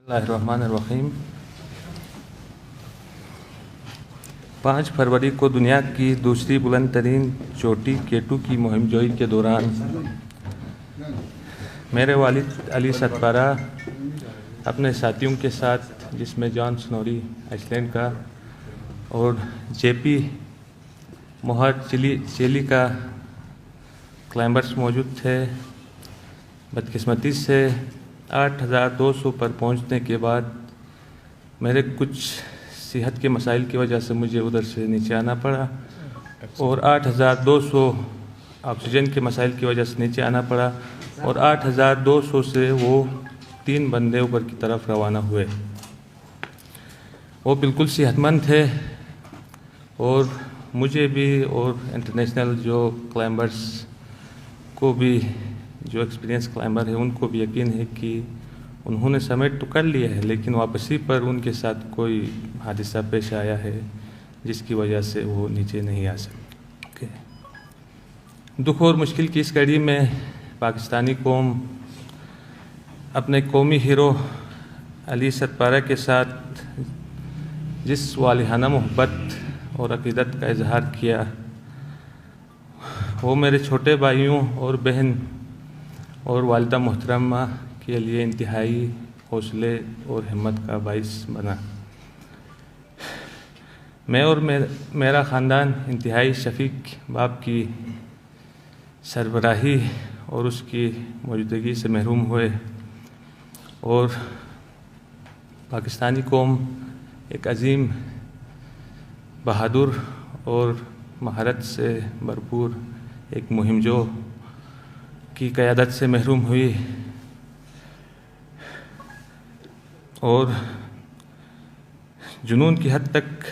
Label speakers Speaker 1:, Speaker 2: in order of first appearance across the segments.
Speaker 1: اللہ الرحمن الرحیم 5 فروری کو دنیا کی دوسری بلند ترین چوٹی K2 کی مہم جوئی کے دوران میرے والد علی ستپارہ اپنے ساتھیوں کے ساتھ، جس میں جان سنوری آئس لینڈ کا اور JP موہر چیلی کا کلائمبرز موجود تھے، بدقسمتی سے 8200 پر پہنچنے کے بعد میرے کچھ صحت کے مسائل کی وجہ سے مجھے ادھر سے نیچے آنا پڑا، اور 8200 آکسیجن کے مسائل کی وجہ سے نیچے آنا پڑا، اور 8200 سے وہ 3 بندے اوپر کی طرف روانہ ہوئے۔ وہ بالکل صحت مند تھے، اور مجھے بھی اور انٹرنیشنل جو کلائمبرز کو بھی، جو ایکسپیرینس کلائمبر ہیں، ان کو بھی یقین ہے کہ انہوں نے سمٹ تو کر لیا ہے، لیکن واپسی پر ان کے ساتھ کوئی حادثہ پیش آیا ہے جس کی وجہ سے وہ نیچے نہیں آ سکے۔ دکھ اور مشکل کی اس گھڑی میں پاکستانی قوم اپنے قومی ہیرو علی ستپارہ کے ساتھ جس والہانہ محبت اور عقیدت کا اظہار کیا، وہ میرے چھوٹے بھائیوں اور بہن اور والدہ محترمہ کے لیے انتہائی حوصلے اور ہمت کا باعث بنا۔ میں اور میرا خاندان انتہائی شفیق باپ کی سربراہی اور اس کی موجودگی سے محروم ہوئے، اور پاکستانی قوم ایک عظیم، بہادر اور مہارت سے بھرپور ایک مہم جو کی قیادت سے محروم ہوئی، اور جنون کی حد تک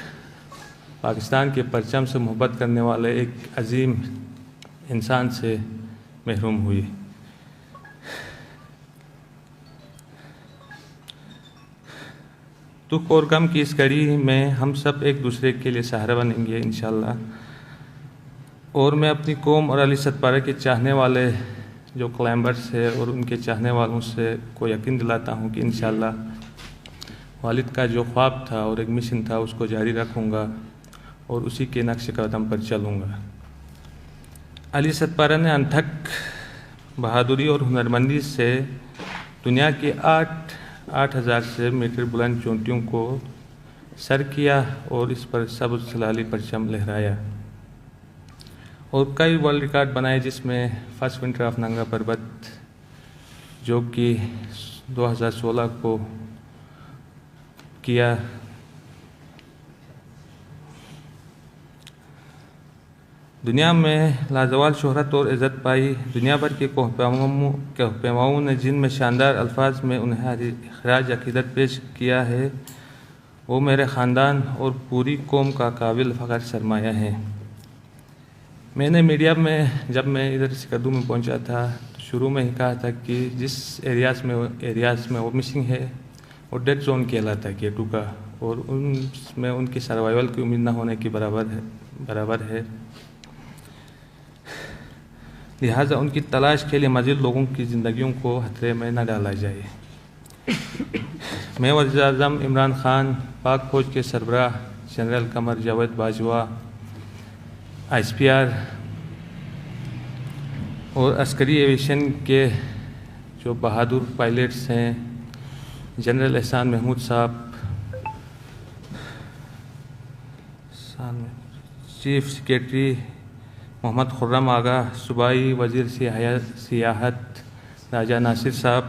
Speaker 1: پاکستان کے پرچم سے محبت کرنے والے ایک عظیم انسان سے محروم ہوئی۔ دکھ اور غم کی اس گھڑی میں ہم سب ایک دوسرے کے لیے سہارا بنیں گے انشاءاللہ، اور میں اپنی قوم اور علی ستپارہ کے چاہنے والے جو کلائمبرز ہیں اور ان کے چاہنے والوں سے کو یقین دلاتا ہوں کہ انشاءاللہ والد کا جو خواب تھا اور ایک مشن تھا اس کو جاری رکھوں گا اور اسی کے نقش قدم پر چلوں گا۔ علی ستپارہ نے انتھک بہادری اور ہنرمندی سے دنیا کی 8000 سے میٹر بلند چوٹیوں کو سر کیا اور اس پر سبز ہلالی پرچم لہرایا، اور کئی ورلڈ ریکارڈ بنائے، جس میں فرسٹ ونٹر آف ننگا پربت جو کہ 2016 کو کیا۔ دنیا میں لازوال شہرت اور عزت پائی۔ دنیا بھر کے کوہ پیماؤں نے جن میں شاندار الفاظ میں انہیں خراج عقیدت پیش کیا ہے، وہ میرے خاندان اور پوری قوم کا قابل فخر سرمایہ ہے۔ میں نے میڈیا میں جب میں ادھر سکردو میں پہنچا تھا تو شروع میں ہی کہا تھا کہ جس ایریاز میں وہ مسنگ ہے وہ ڈیڈ زون کہلاتا ہے K2 کا، اور اس میں ان کی سروائیول کی امید نہ ہونے کے برابر ہے، لہٰذا ان کی تلاش کے لیے مزید لوگوں کی زندگیوں کو خطرے میں نہ ڈالا جائے۔ میں وزیر اعظم عمران خان، پاک فوج کے سربراہ جنرل قمر جاوید باجوہ، ISPR اور عسکری ایویشن کے جو بہادر پائلٹس ہیں، جنرل احسان محمود صاحب، چیف سیکریٹری محمد خرم آغا، صوبائی وزیر سیاحت راجہ ناصر صاحب،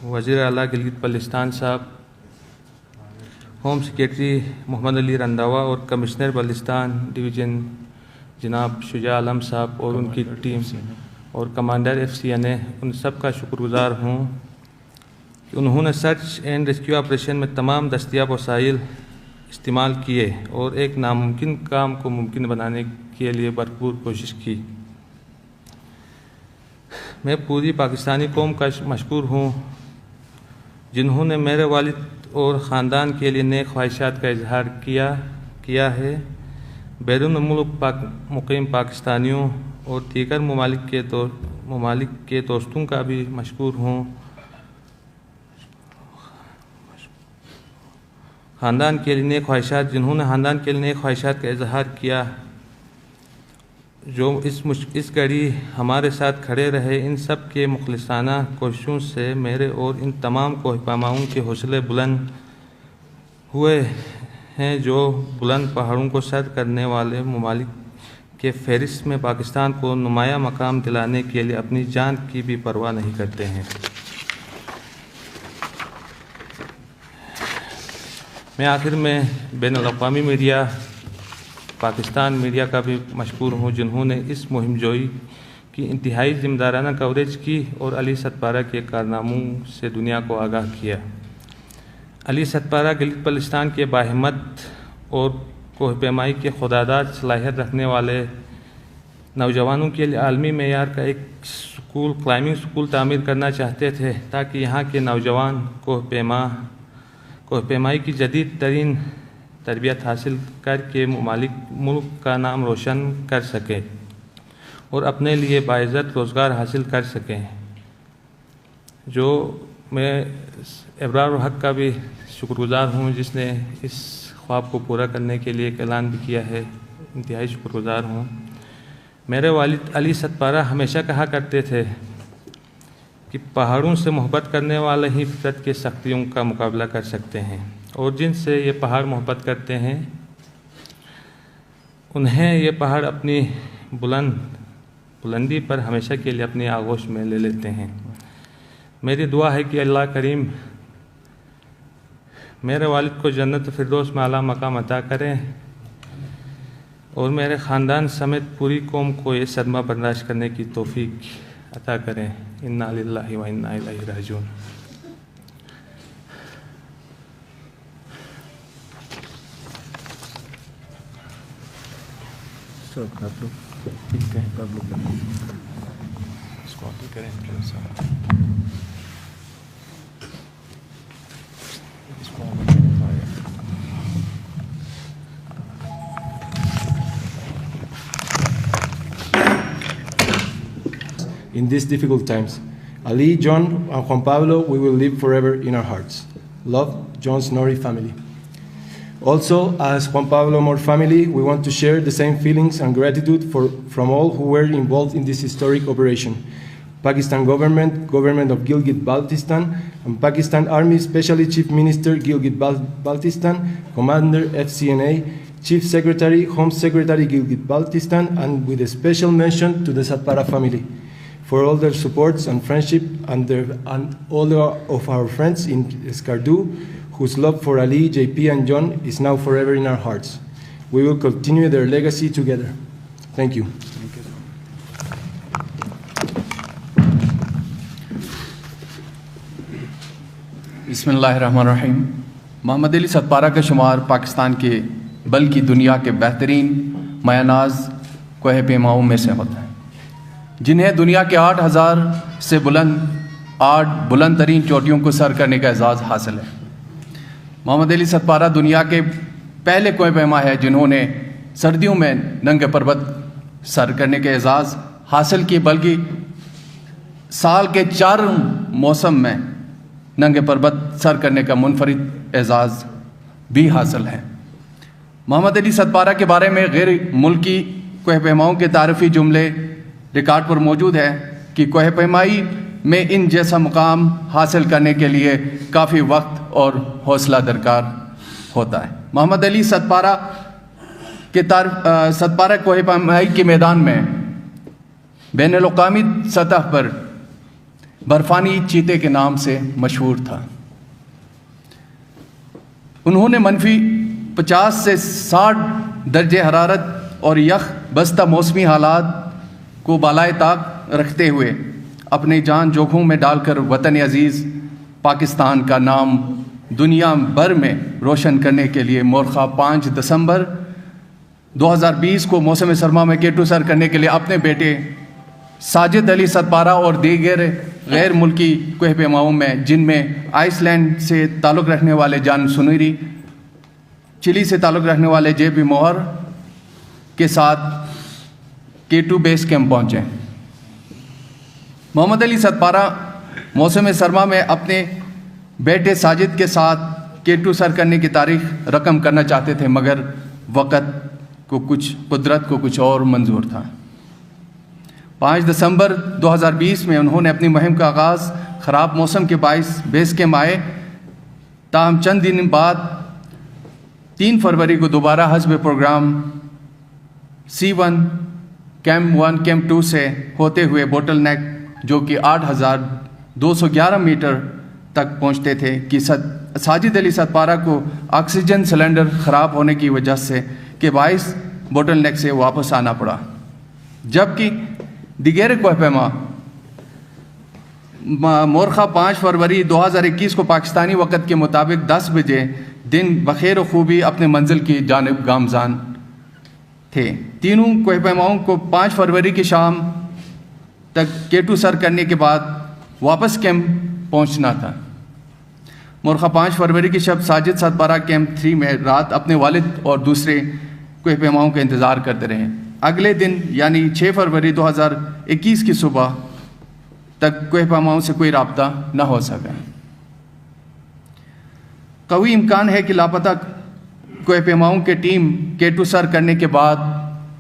Speaker 1: وزیر اعلیٰ گلگت بلتستان صاحب، ہوم سیکریٹری محمد علی رنداوا اور کمشنر بلتستان ڈویژن جناب شجاع عالم صاحب اور ان کی ٹیم، اور کمانڈر FCNA، ان سب کا شکر گزار ہوں کہ انہوں نے سرچ اینڈ ریسکیو آپریشن میں تمام دستیاب وسائل استعمال کیے اور ایک ناممکن کام کو ممکن بنانے کے لیے بھرپور کوشش کی۔ میں پوری پاکستانی قوم کا مشکور ہوں جنہوں نے میرے والد اور خاندان کے لیے نیک خواہشات کا اظہار کیا ہے۔ بیرون ملک مقیم پاکستانیوں اور دیگر ممالک کے دوستوں کا بھی مشکور ہوں. خاندان کے لیے نیک خواہشات، جنہوں نے خاندان کے لیے نیک خواہشات کا اظہار کیا، جو اس گھڑی ہمارے ساتھ کھڑے رہے، ان سب کے مخلصانہ کوششوں سے میرے اور ان تمام کوہ پیماؤں کے حوصلے بلند ہوئے ہیں، جو بلند پہاڑوں کو سر کرنے والے ممالک کے فہرست میں پاکستان کو نمایاں مقام دلانے کے لیے اپنی جان کی بھی پرواہ نہیں کرتے ہیں. میں آخر میں بین الاقوامی میڈیا، پاکستان میڈیا کا بھی مشکور ہوں، جنہوں نے اس مہم جوئی کی انتہائی ذمہ دارانہ کوریج کی اور علی ستپارہ کے کارناموں سے دنیا کو آگاہ کیا. علی ستپارہ گلگت بلتستان کے باہمت اور کوہ پیمائی کے خوددار صلاحیت رکھنے والے نوجوانوں کے لیے عالمی معیار کا ایک کلائمبنگ سکول تعمیر کرنا چاہتے تھے، تاکہ یہاں کے نوجوان کوہ پیمائی کی جدید ترین تربیت حاصل کر کے ملک کا نام روشن کر سکیں اور اپنے لیے باعزت روزگار حاصل کر سکیں. جو میں ابرار الحق کا بھی شکر گزار ہوں، جس نے اس خواب کو پورا کرنے کے لیے ایک اعلان بھی کیا ہے، انتہائی شکر گزار ہوں. میرے والد علی ستپارہ ہمیشہ کہا کرتے تھے کہ پہاڑوں سے محبت کرنے والے ہی فطرت کی سختیوں کا مقابلہ کر سکتے ہیں، اور جن سے یہ پہاڑ محبت کرتے ہیں انہیں یہ پہاڑ اپنی بلندی پر ہمیشہ کے لیے اپنی آغوش میں لے لیتے ہیں. میری دعا ہے کہ اللہ کریم میرے والد کو جنت فردوس میں اعلیٰ مقام عطا کریں اور میرے خاندان سمیت پوری قوم کو یہ صدمہ برداشت کرنے کی توفیق عطا کریں. انا للہ و انا الیہ راجعون.
Speaker 2: In these difficult times, Ali, John, and Juan Pablo, we will live forever in our hearts. Love, John Snorri family. Also, as Juan Pablo Mor family, we want to share the same feelings and gratitude from all who were involved in this historic operation. Pakistan government, government of Gilgit-Baltistan, and Pakistan Army, especially Chief Minister Gilgit-Baltistan, Commander FCNA, Chief Secretary, Home Secretary Gilgit-Baltistan, and with a special mention to the Satpara family for all their supports and friendship, and all of our friends in Skardu, whose love for Ali, JP, and John is now forever in our hearts. We will continue their legacy together. Thank you.
Speaker 3: بسم اللہ الرحمن الرحیم. محمد علی ستپارہ کا شمار پاکستان کے بلکہ دنیا کے بہترین مایہ کوہ پیماؤں میں سے ہوتا ہے، جنہیں دنیا کے 8,000 سے بلند ترین چوٹیوں کو سر کرنے کا اعزاز حاصل ہے. محمد علی ستپارہ دنیا کے پہلے کوہ پیما ہے جنہوں نے سردیوں میں ننگے پربت سر کرنے کے اعزاز حاصل کیے، بلکہ سال کے 4 موسم میں ننگے پربت سر کرنے کا منفرد اعزاز بھی حاصل ہے. محمد علی ستپارہ کے بارے میں غیر ملکی کوہ پیماؤں کے تعارفی جملے ریکارڈ پر موجود ہے کہ کوہ پیمائی میں ان جیسا مقام حاصل کرنے کے لیے کافی وقت اور حوصلہ درکار ہوتا ہے. محمد علی ستپارہ کوہ پیمائی کے میدان میں بین الاقوامی سطح پر برفانی چیتے کے نام سے مشہور تھا. انہوں نے -50 سے 60 درجہ حرارت اور یخ بستہ موسمی حالات کو بالائے طاق رکھتے ہوئے اپنی جان جوکھوں میں ڈال کر وطن عزیز پاکستان کا نام دنیا بھر میں روشن کرنے کے لیے مورخہ 5 دسمبر 2020 کو موسم سرما میں K2 سر کرنے کے لیے اپنے بیٹے ساجد علی ستپارہ اور دیگر غیر ملکی کوہ پیماؤں میں، جن میں آئس لینڈ سے تعلق رکھنے والے جان سنوری، چلی سے تعلق رکھنے والے JP موہر کے ساتھ K2 بیس کیمپ پہنچے. محمد علی ستپارہ موسم سرما میں اپنے بیٹے ساجد کے ساتھ K2 سر کرنے کی تاریخ رقم کرنا چاہتے تھے، مگر قدرت کو کچھ اور منظور تھا۔ 5 دسمبر 2020 میں انہوں نے اپنی مہم کا آغاز خراب موسم کے باعث بیس کیمپ آئے، تاہم چند دن بعد 3 فروری کو دوبارہ حسب پروگرام C1 کیمپ 1 کیمپ 2 سے ہوتے ہوئے بوٹل نیک جو کہ 8,211 میٹر تک پہنچتے تھے کہ ساجد علی ستپارہ کو آکسیجن سلنڈر خراب ہونے کی وجہ سے کے باعث بوٹل نیک سے واپس آنا پڑا، جبکہ دیگر کوہ پیما مورخہ 5 فروری 2021 کو پاکستانی وقت کے مطابق 10 بجے دن بخیر و خوبی اپنے منزل کی جانب گامزن تھے۔ تینوں کوہ پیماؤں کو 5 فروری کی شام تک K2 سر کرنے کے بعد واپس کیمپ پہنچنا تھا۔ مورخہ 5 فروری کی شب ساجد ستپارہ کیمپ 3 میں رات اپنے والد اور دوسرے کوہ پیماؤں کا انتظار کرتے رہے۔ اگلے دن یعنی 6 فروری 2021 کی صبح تک کوہ پیماؤں سے کوئی رابطہ نہ ہو سکا۔ قوی امکان ہے کہ لاپتہ کوہ پیماؤں کے ٹیم K2 سر کرنے کے بعد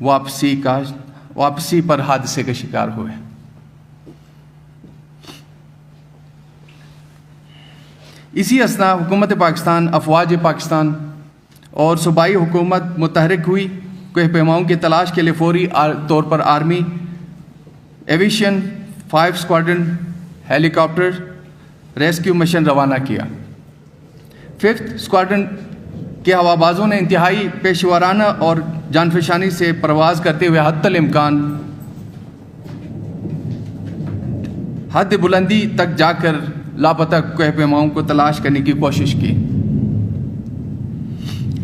Speaker 3: واپسی پر حادثے کا شکار ہوئے۔ اسی اثناء حکومت پاکستان، افواج پاکستان اور صوبائی حکومت متحرک ہوئی، کوہ پیماؤں کی تلاش کے لیے فوری طور پر آرمی ایویشن 5 اسکواڈرن ہیلی کاپٹر ریسکیو مشن روانہ کیا۔ 5th اسکواڈرن کے ہوابازوں نے انتہائی پیشورانہ اور جانفشانی سے پرواز کرتے ہوئے حد الامکان حد بلندی تک جا کر لاپتہ کوہ پیماؤں کو تلاش کرنے کی کوشش کی۔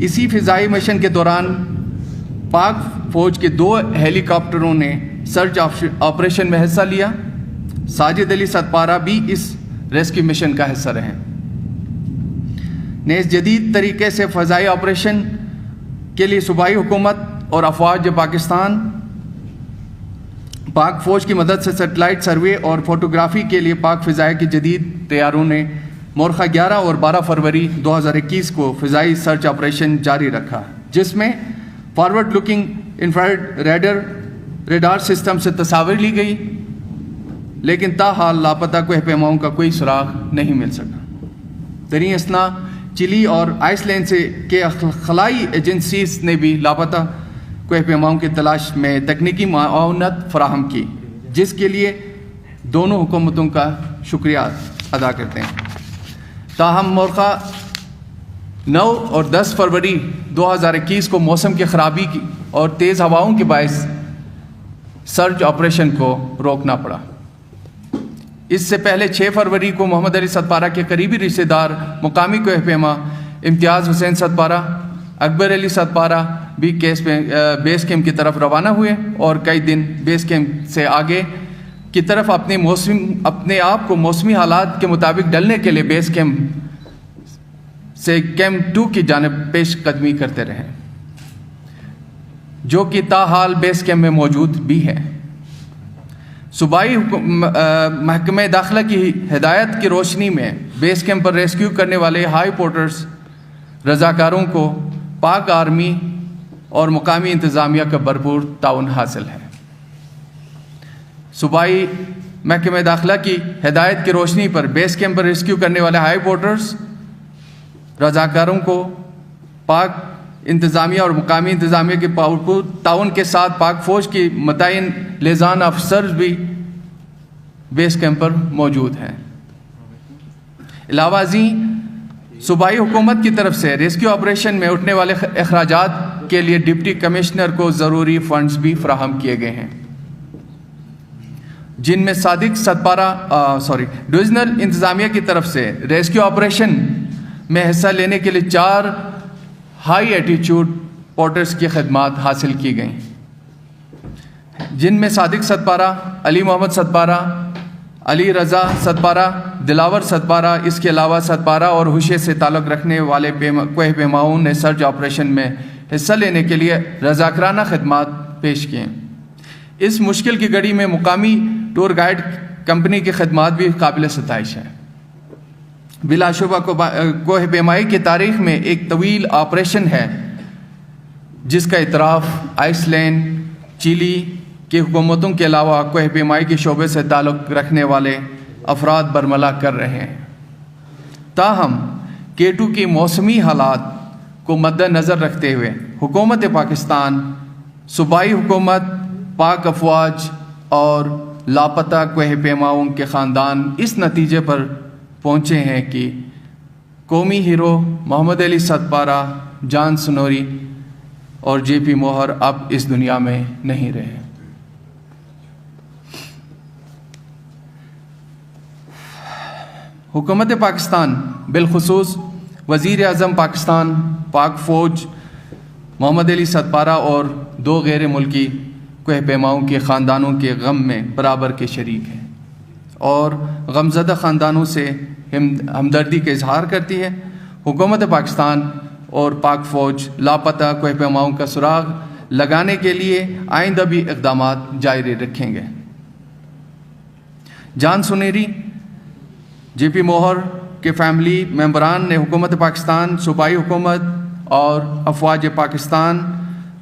Speaker 3: اسی فضائی مشن کے دوران پاک فوج کے 2 ہیلی کاپٹروں نے سرچ آپریشن میں حصہ لیا۔ ساجد علی ستپارہ بھی اس ریسکیو مشن کا حصہ رہے۔ نیز جدید طریقے سے فضائی آپریشن کے لیے صوبائی حکومت اور افواج پاکستان پاک فوج کی مدد سے سیٹلائٹ سروے اور فوٹوگرافی کے لیے پاک فضائیہ کے جدید طیاروں نے مورخہ 11 اور 12 فروری 2021 کو فضائی سرچ آپریشن جاری رکھا، جس میں فارورڈ لکنگ انفرارڈ ریڈار سسٹم سے تصاویر لی گئی، لیکن تاحال لاپتہ کوہ پیماؤں کا کوئی سراغ نہیں مل سکا۔ دریں اثنا چلی اور آئس لینڈ کے خلائی ایجنسیز نے بھی لاپتہ کوہ پیماؤں کی تلاش میں تکنیکی معاونت فراہم کی، جس کے لیے دونوں حکومتوں کا شکریہ ادا کرتے ہیں۔ تاہم مورخہ 9 اور 10 فروری 2021 کو موسم کی خرابی اور تیز ہواؤں کے باعث سرچ آپریشن کو روکنا پڑا۔ اس سے پہلے 6 فروری کو محمد علی ستپارہ کے قریبی رشتہ دار مقامی کوہ پیما امتیاز حسین ستپارہ، اکبر علی ستپارہ بھی بیس کیمپ کی طرف روانہ ہوئے اور کئی دن بیس کیمپ سے آگے کی طرف اپنے آپ کو موسمی حالات کے مطابق ڈلنے کے لیے بیس کیمپ سے کیمپ 2 کی جانب پیش قدمی کرتے رہے، جو کہ تاحال بیس کیمپ میں موجود بھی ہے۔ صوبائی محکمہ داخلہ کی ہدایت کی روشنی میں بیس کیمپ پر ریسکیو کرنے والے ہائی پورٹرز رضاکاروں کو پاک آرمی اور مقامی انتظامیہ کا بھرپور تعاون حاصل ہے۔ صوبائی محکمہ داخلہ کی ہدایت کی روشنی پر بیس کیمپ پر ریسکیو کرنے والے ہائی پورٹرز رضاکاروں کو پاک انتظامیہ اور مقامی انتظامیہ کے بھرپور تعاون کے ساتھ پاک فوج کی متعین لیزان افسر بھی بیس کیمپ پر موجود ہیں۔ علاوہ ازیں صوبائی حکومت کی طرف سے ریسکیو آپریشن میں اٹھنے والے اخراجات کے لیے ڈپٹی کمشنر کو ضروری فنڈز بھی فراہم کیے گئے ہیں، جن میں ڈویژنل انتظامیہ کی طرف سے ریسکیو آپریشن میں حصہ لینے کے لیے 4 ہائی ایٹیچیوڈ پورٹرز کی خدمات حاصل کی گئیں، جن میں صادق ستپارہ، علی محمد ستپارہ، علی رضا ستپارہ، دلاور ستپارہ، اس کے علاوہ ستپارہ اور ہوشے سے تعلق رکھنے والے کوہ پیماؤں نے سرچ آپریشن میں حصہ لینے کے لیے رضاکارانہ خدمات پیش کیں۔ اس مشکل کی گھڑی میں مقامی ٹور گائیڈ کمپنی کی خدمات بھی قابل ستائش ہیں۔ بلا شبہ کوہ پیمائی کی تاریخ میں ایک طویل آپریشن ہے جس کا اعتراف آئس لینڈ، چیلی کی حکومتوں کے علاوہ کوہ پیمائی کے شعبے سے تعلق رکھنے والے افراد برملا کر رہے ہیں۔ تاہم K2 کی موسمی حالات کو مد نظر رکھتے ہوئے حکومت پاکستان، صوبائی حکومت، پاک افواج اور لاپتہ کوہ پیماؤں کے خاندان اس نتیجے پر پہنچے ہیں کہ قومی ہیرو محمد علی ستپارہ، جان سنوری اور JP موہر اب اس دنیا میں نہیں رہے۔ حکومت پاکستان بالخصوص وزیر اعظم پاکستان، پاک فوج، محمد علی ستپارہ اور 2 غیر ملکی کوہ پیماؤں کے خاندانوں کے غم میں برابر کے شریک ہیں اور غمزدہ خاندانوں سے ہمدردی کا اظہار کرتی ہے۔ حکومت پاکستان اور پاک فوج لاپتہ کوہ پیماؤں کا سراغ لگانے کے لیے آئندہ بھی اقدامات جاری رکھیں گے۔ جان سنیری، JP موہر کے فیملی ممبران نے حکومت پاکستان، صوبائی حکومت اور افواج پاکستان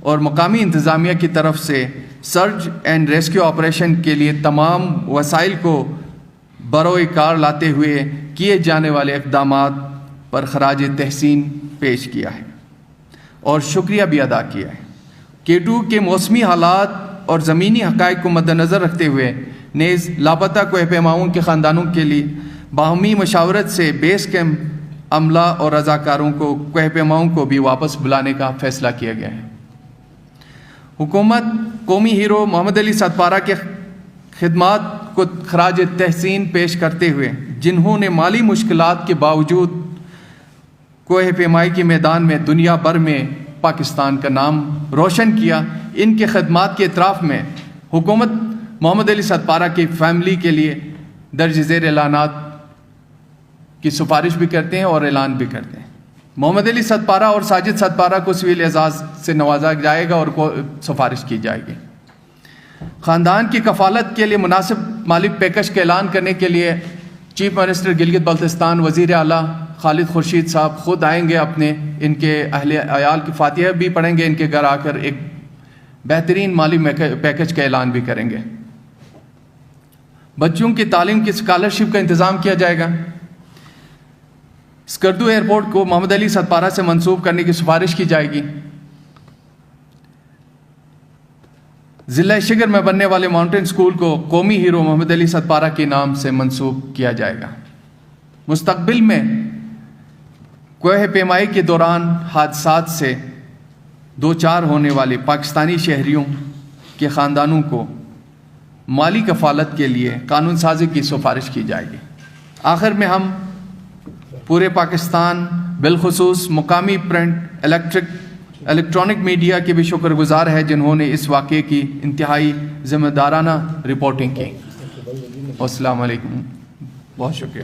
Speaker 3: اور مقامی انتظامیہ کی طرف سے سرچ اینڈ ریسکیو آپریشن کے لیے تمام وسائل کو بروئے کار لاتے ہوئے کیے جانے والے اقدامات پر خراج تحسین پیش کیا ہے اور شکریہ بھی ادا کیا ہے۔ K2 کے موسمی حالات اور زمینی حقائق کو مد نظر رکھتے ہوئے نیز لاپتہ کوہ پیماؤں کے خاندانوں کے لیے باہمی مشاورت سے بیس کیمپ عملہ اور رضاکاروں کو کوہ پیماؤں کو بھی واپس بلانے کا فیصلہ کیا گیا ہے۔ حکومت قومی ہیرو محمد علی ستپارہ کے خدمات کو خراج تحسین پیش کرتے ہوئے، جنہوں نے مالی مشکلات کے باوجود کوہ پیمائی کے میدان میں دنیا بھر میں پاکستان کا نام روشن کیا، ان کے خدمات کے اعتراف میں حکومت محمد علی ستپارہ کی فیملی کے لیے درج ذیل اعلانات کی سفارش بھی کرتے ہیں اور اعلان بھی کرتے ہیں۔ محمد علی ستپارہ اور ساجد ستپارہ کو سویل اعزاز سے نوازا جائے گا اور سفارش کی جائے گی۔ خاندان کی کفالت کے لیے مناسب مالی پیکج کا اعلان کرنے کے لیے چیف منسٹر گلگت بلتستان وزیر اعلیٰ خالد خورشید صاحب خود آئیں گے، اپنے ان کے اہل عیال کی فاتحہ بھی پڑھیں گے، ان کے گھر آ کر ایک بہترین مالی پیکج کا اعلان بھی کریں گے۔ بچوں کی تعلیم کی اسکالرشپ کا انتظام کیا جائے گا۔ اسکردو ایئرپورٹ کو محمد علی ستپارہ سے منسوب کرنے کی سفارش کی جائے گی۔ ضلع شگر میں بننے والے ماؤنٹین اسکول کو قومی ہیرو محمد علی ستپارہ کے نام سے منسوب کیا جائے گا۔ مستقبل میں کوہ پیمائی کے دوران حادثات سے دوچار ہونے والے پاکستانی شہریوں کے خاندانوں کو مالی کفالت کے لیے قانون سازی کی سفارش کی جائے گی۔ آخر میں ہم پورے پاکستان بالخصوص مقامی پرنٹ، الیکٹرانک میڈیا کے بھی شکر گزار ہے جنہوں نے اس واقعے کی انتہائی ذمہ دارانہ رپورٹنگ کی۔ السلام علیکم، بہت شکریہ۔